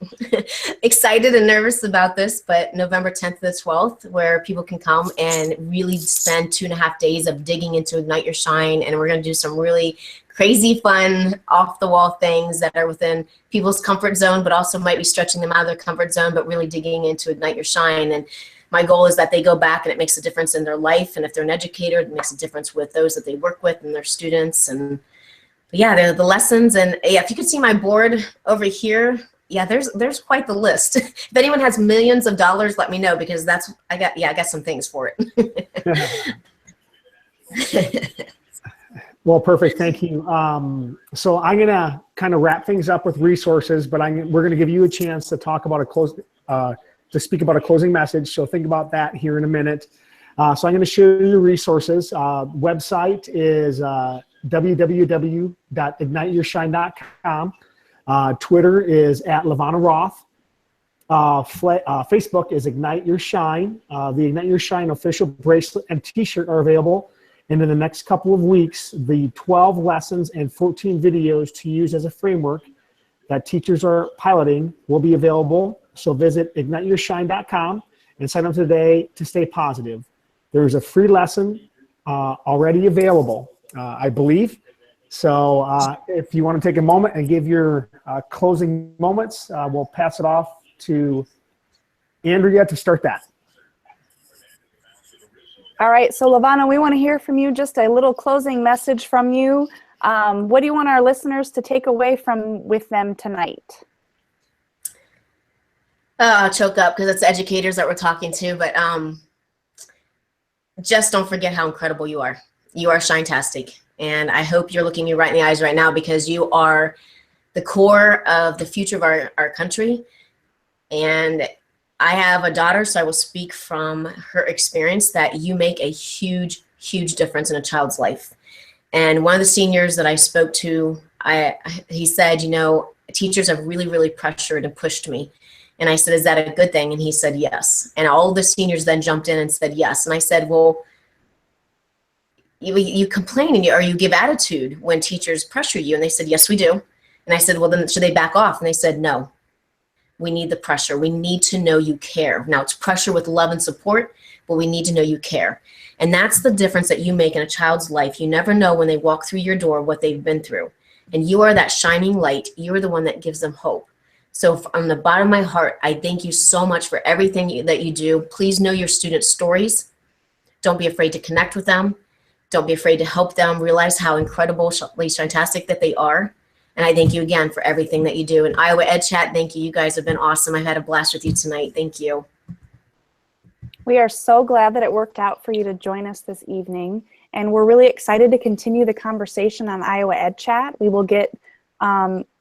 excited and nervous about this, but November 10th to the 12th, where people can come and really spend 2.5 days of digging into Ignite Your Shine. And we're going to do some really crazy, fun, off-the-wall things that are within people's comfort zone, but also might be stretching them out of their comfort zone, but really digging into Ignite Your Shine. And my goal is that they go back and it makes a difference in their life. And if they're an educator, it makes a difference with those that they work with and their students. And yeah, they're the lessons. And yeah, if you could see my board over here, yeah, there's quite the list. If anyone has millions of dollars, let me know, because I got some things for it. Well, perfect. Thank you. So I'm going to kind of wrap things up with resources, but we're going to give you a chance to talk about to speak about a closing message. So think about that here in a minute. So I'm going to share your resources. Website is www.igniteyourshine.com. Twitter is @LaVonna Roth. Facebook is Ignite Your Shine. The Ignite Your Shine official bracelet and t-shirt are available. And in the next couple of weeks, the 12 lessons and 14 videos to use as a framework that teachers are piloting will be available. So visit igniteyourshine.com and sign up today to stay positive. There's a free lesson already available, I believe. So if you want to take a moment and give your closing moments, we'll pass it off to Andrea to start that. All right, so LaVonna, we want to hear from you, just a little closing message from you. What do you want our listeners to take away with them tonight? I'll choke up because it's educators that we're talking to, but just don't forget how incredible you are. You are shine-tastic, and I hope you're looking me right in the eyes right now, because you are the core of the future of our country. And I have a daughter, so I will speak from her experience that you make a huge, huge difference in a child's life. And one of the seniors that I spoke to, he said, you know, teachers have really, really pressured and pushed me. And I said, is that a good thing? And he said, yes. And all the seniors then jumped in and said, yes. And I said, well, you complain or you give attitude when teachers pressure you. And they said, yes, we do. And I said, well, then should they back off? And they said, no. We need the pressure. We need to know you care. Now, it's pressure with love and support, but we need to know you care. And that's the difference that you make in a child's life. You never know when they walk through your door what they've been through. And you are that shining light. You are the one that gives them hope. So from the bottom of my heart, I thank you so much for everything that you do. Please know your students' stories. Don't be afraid to connect with them. Don't be afraid to help them realize how incredibly fantastic that they are. And I thank you again for everything that you do. And IAedChat, thank you. You guys have been awesome. I've had a blast with you tonight. Thank you. We are so glad that it worked out for you to join us this evening. And we're really excited to continue the conversation on IAedChat. We will get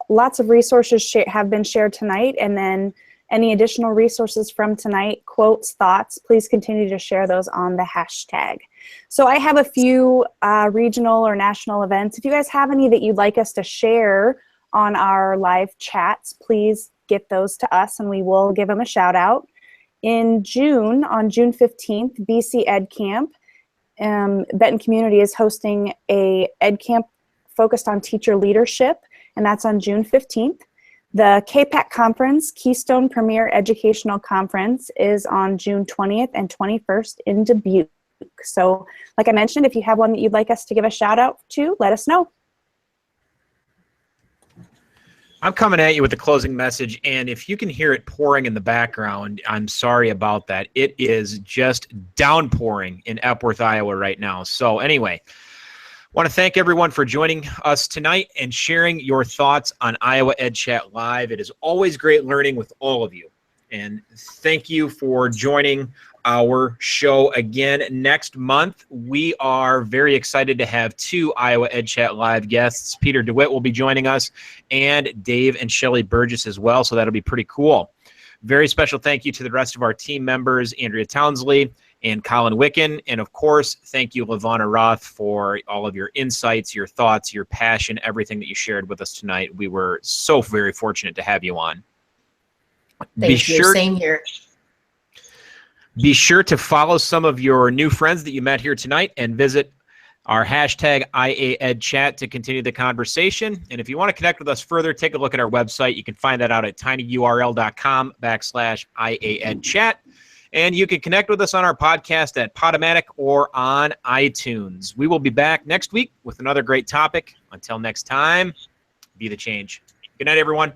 lots of resources have been shared tonight. And then any additional resources from tonight, quotes, thoughts, please continue to share those on the hashtag. So I have a few regional or national events. If you guys have any that you'd like us to share on our live chats, please get those to us and we will give them a shout out. In June, on June 15th, BC Ed Camp, Benton Community is hosting a Ed Camp focused on teacher leadership, and that's on June 15th. The KPAC Conference, Keystone Premier Educational Conference, is on June 20th and 21st in Dubuque. So, like I mentioned, if you have one that you'd like us to give a shout out to, let us know. I'm coming at you with a closing message, and if you can hear it pouring in the background, I'm sorry about that. It is just downpouring in Epworth, Iowa right now. So anyway, want to thank everyone for joining us tonight and sharing your thoughts on IAedChat Live. It is always great learning with all of you. And thank you for joining our show again. Next month, we are very excited to have two IAedChat Live guests. Peter DeWitt will be joining us, and Dave and Shelley Burgess as well, so that'll be pretty cool. Very special thank you to the rest of our team members, Andrea Townsley and Colin Wicken. And of course, thank you, LaVonna Roth, for all of your insights, your thoughts, your passion, everything that you shared with us tonight. We were so very fortunate to have you on. Thank you. Same here. Be sure to follow some of your new friends that you met here tonight and visit our hashtag IAedChat to continue the conversation. And if you want to connect with us further, take a look at our website. You can find that out at tinyurl.com/IAedChat. And you can connect with us on our podcast at Podomatic or on iTunes. We will be back next week with another great topic. Until next time, be the change. Good night, everyone.